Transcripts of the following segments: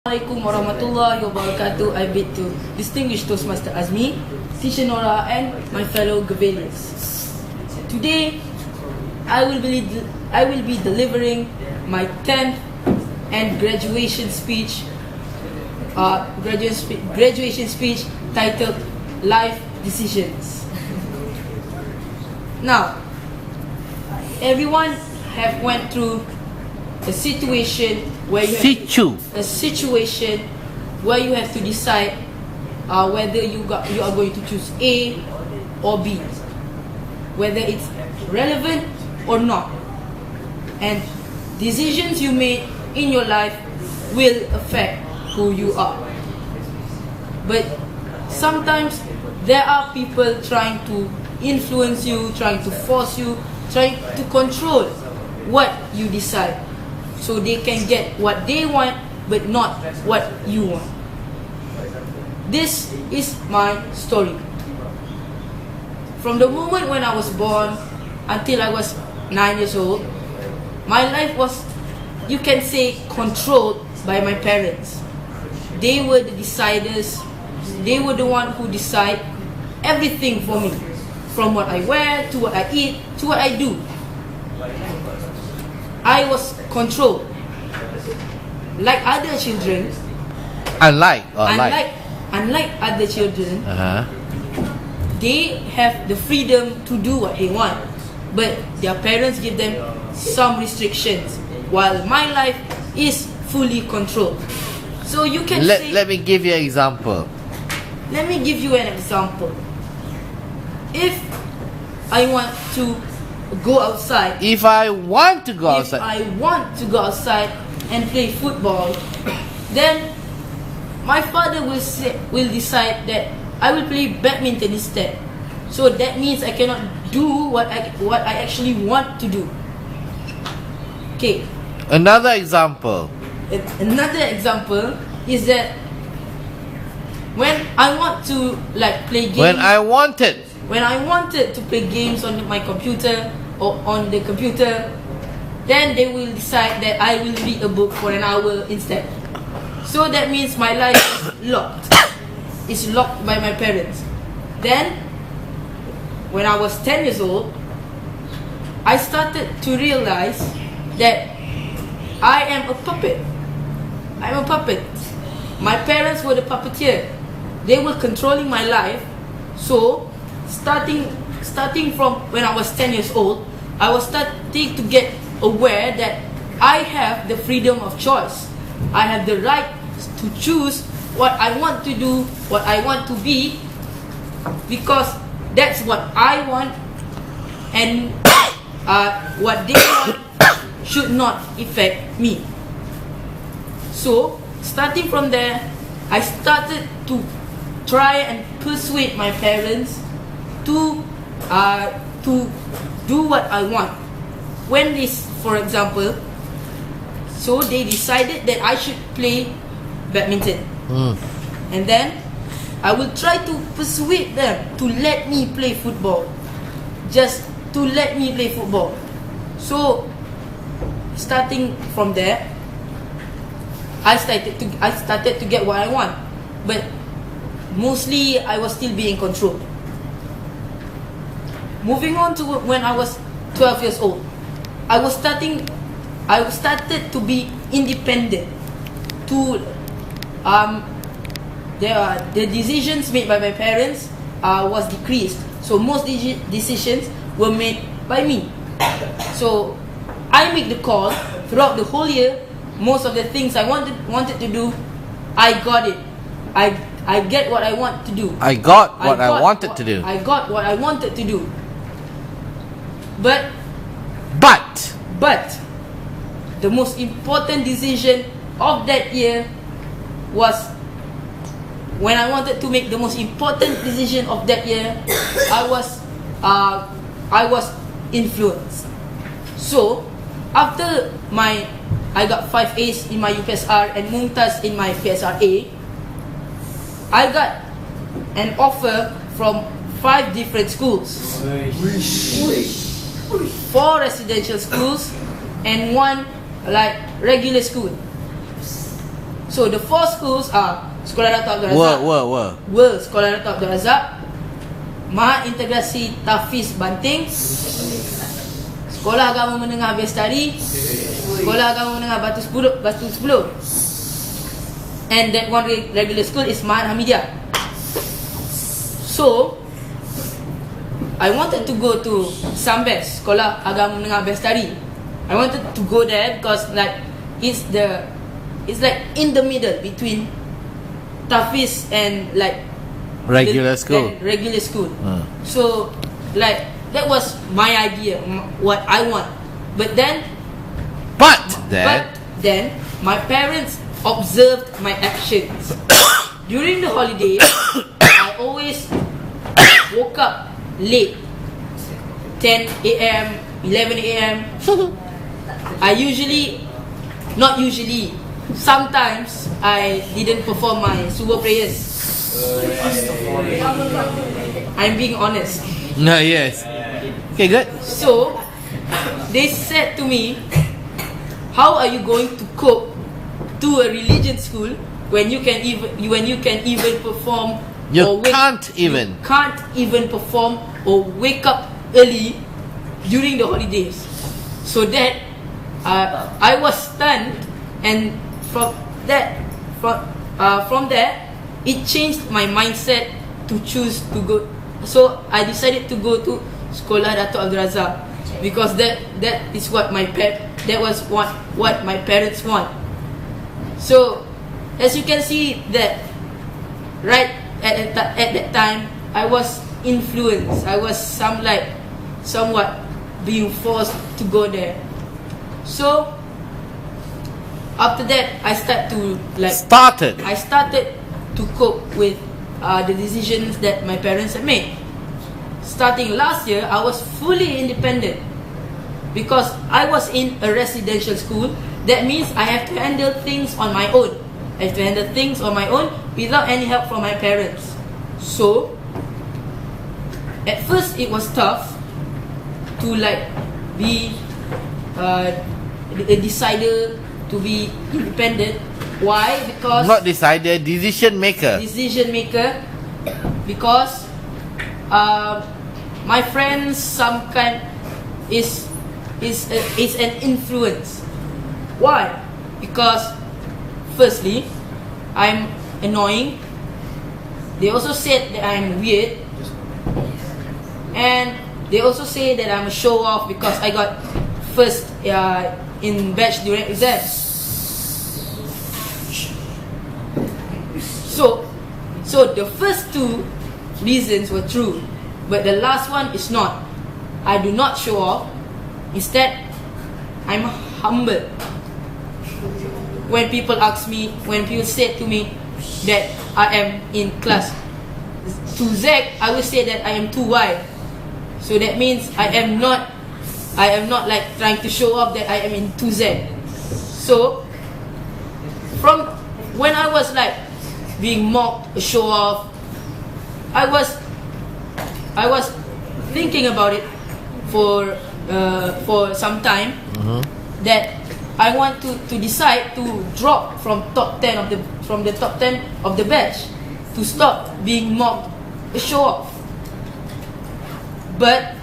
Assalamualaikum warahmatullahi wabarakatuh. I bid to distinguished Toastmaster Azmi, Teacher Nora, and my fellow Gavelians. Today, I will be delivering my 10th and graduation speech titled Life Decisions. Now, everyone have went through a situation where you have to decide whether you are going to choose A or B, whether it's relevant or not, and decisions you make in your life will affect who you are. But sometimes there are people trying to influence you, trying to force you, trying to control what you decide, so they can get what they want but not what you want. This is my story. From the moment when I was born until I was 9 years old, my life was, you can say, controlled by my parents. They were the deciders. They were the one who decide everything for me, from what I wear to what I eat to what I do. I was controlled. Like other children, unlike other children, they have the freedom to do what they want, but their parents give them some restrictions, while my life is fully controlled. So you can let me give you an example. Let me give you an example. If I want to go outside, If I want to go outside and play football, then my father will decide that I will play badminton instead. So that means I cannot do what I actually want to do. Okay. Another example is that when I want to play games, when I wanted to play games on my computer or on the computer, then they will decide that I will read a book for an hour instead. So that means my life is locked. It's locked by my parents. Then, when I was 10 years old, I started to realize that I am a puppet. I'm a puppet. My parents were the puppeteer. They were controlling my life. So, starting from when I was 10 years old, I was starting to get aware that I have the freedom of choice. I have the right to choose what I want to do, what I want to be, because that's what I want, and what they want should not affect me. So, starting from there, I started to try and persuade my parents to do what I want. When this, for example, so they decided that I should play badminton, and then I will try to persuade them to let me play football, just to let me play football. So, starting from there, I started to get what I want, but mostly I was still being controlled. Moving on to when I was 12 years old, I started to be independent. The decisions made by my parents was decreased. So most decisions were made by me. So I make the call throughout the whole year. Most of the things I wanted to do, I got it. I get what I want to do. I got what I wanted to do. I got what I wanted to do. But the most important decision of that year was when I wanted to make the most important decision of that year. I was influenced. So after I got 5 A's in my UPSR and Mumtaz in my PSRA, I got an offer from 5 different schools. 4 residential schools and 1 regular school. So the 4 schools are Sekolah Dato' Abdul Razak, World Sekolah Dato' Abdul Razak, Maha Integrasi Tafiz Banting, Sekolah Agama Menengah Bestari, Sekolah Agama Menengah Batu 10, and that one regular school is Mahat Hamidiyah. So I wanted to go to Sambes, Sekolah Agama Menengah Bestari. I wanted to go there because like it's like in the middle between Tafiz and like regular school. So like that was my idea, what I want. But then my parents observed my actions. During the holidays, I always woke up late, 10 a.m., 11 a.m. Sometimes I didn't perform my subuh prayers. I'm being honest. No, yes. Okay, good. So they said to me, how are you going to cope to a religion school when you can even perform? You can't even perform or wake up early during the holidays. So that I was stunned, and from there it changed my mindset to choose to go. So I decided to go to Sekolah Dato' Abdul Razak because that is what my parents want. So as you can see that right at that time I was influenced. I was somewhat being forced to go there. So after that I started to cope with the decisions that my parents had made. Starting last year, I was fully independent because I was in a residential school. That means I have to handle things on my own. Without any help from my parents. So at first it was tough to be a decider, to be independent. Why? Because not decider, decision maker. Because my friends is an influence. Why? Because firstly, I'm annoying. They also said that I'm weird, and they also say that I'm a show off because I got first in batch during exams. So the first 2 reasons were true, but the last one is not. I do not show off. Instead, I'm humble. When people say to me that I am in class 2Z, I will say that I am 2Y. So that means I am not trying to show off that I am in 2Z. So from when I was being mocked, a show off, I was thinking about it for some time. That I want to decide to drop from the top 10 of the batch, to stop being mocked, a show off. But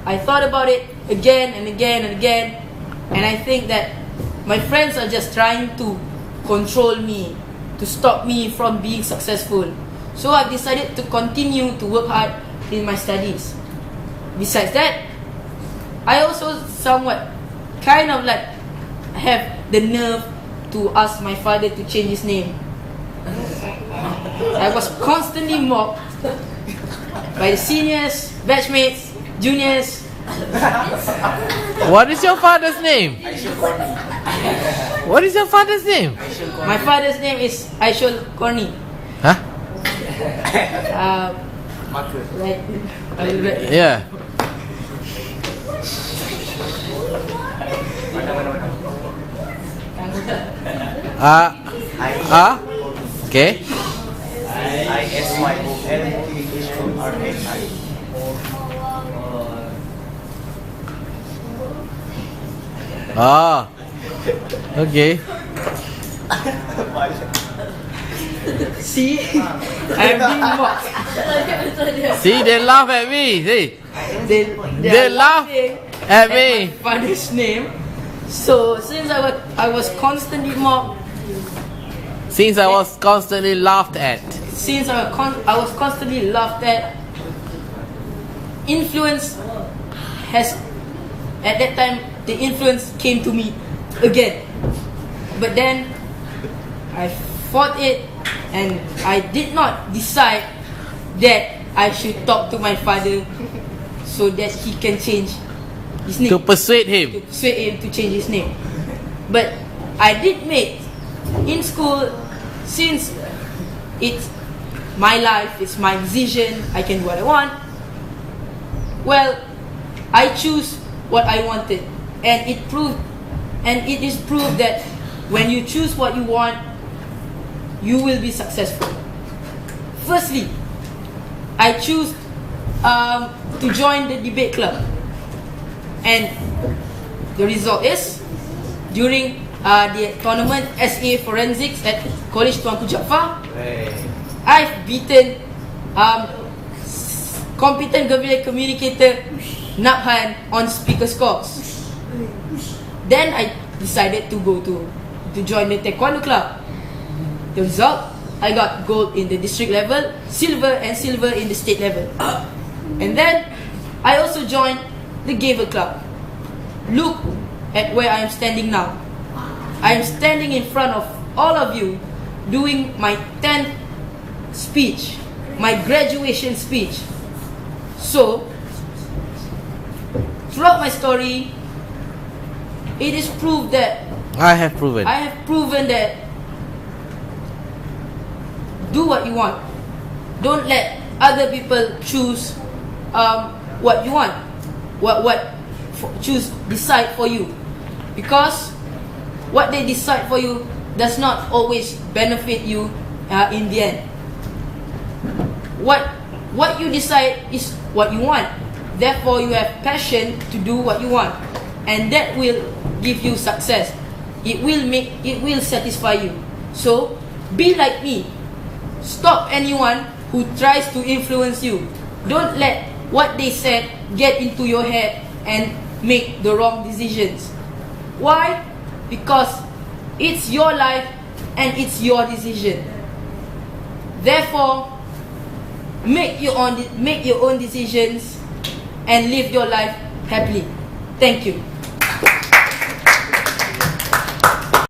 I thought about it again and again and again, and I think that my friends are just trying to control me, to stop me from being successful. So I decided to continue to work hard in my studies. Besides that, I also somewhat have the nerve to ask my father to change his name. I was constantly mocked by the seniors, batchmates, juniors. What is your father's name? What is your father's name? My father's name is Aishul Korni. Huh? Yeah. Okay. Okay. See, I'm being mocked. See, they laugh at me. See, They they laugh laughing at my me. father's name. So since I was constantly mocked, Since I was constantly laughed at. since I was constantly laughed at, influence has, at that time, the influence came to me again. But then I fought it, and I did not decide that I should talk to my father so that he can change his name. To persuade To him. persuade him to change his name. But I did make in school, since it's my life, it's my decision, I can do what I want. Well, I choose what I wanted, and it is proved that when you choose what you want, you will be successful. Firstly, I choose to join the debate club, and the result is during the tournament SA Forensics at College Tuanku Jaafar, I've beaten competent Gavel communicator Nabhan on speaker scores. Then I decided to go to join the taekwondo club. The result, I got gold in the district level, silver in the state level. And then I also joined the Gavel club. Look at where I am standing now. I am standing in front of all of you doing my 10th speech, my graduation speech. So, throughout my story, it is proved that I have proven. I have proven that do what you want. Don't let other people choose what you want. Decide for you, because what they decide for you does not always benefit you in the end. What you decide is what you want. Therefore, you have passion to do what you want, and that will give you success. It will satisfy you. So, be like me. Stop anyone who tries to influence you. Don't let what they said get into your head and make the wrong decisions. Why? Because it's your life and it's your decision. Therefore, make your own decisions and live your life happily. Thank you.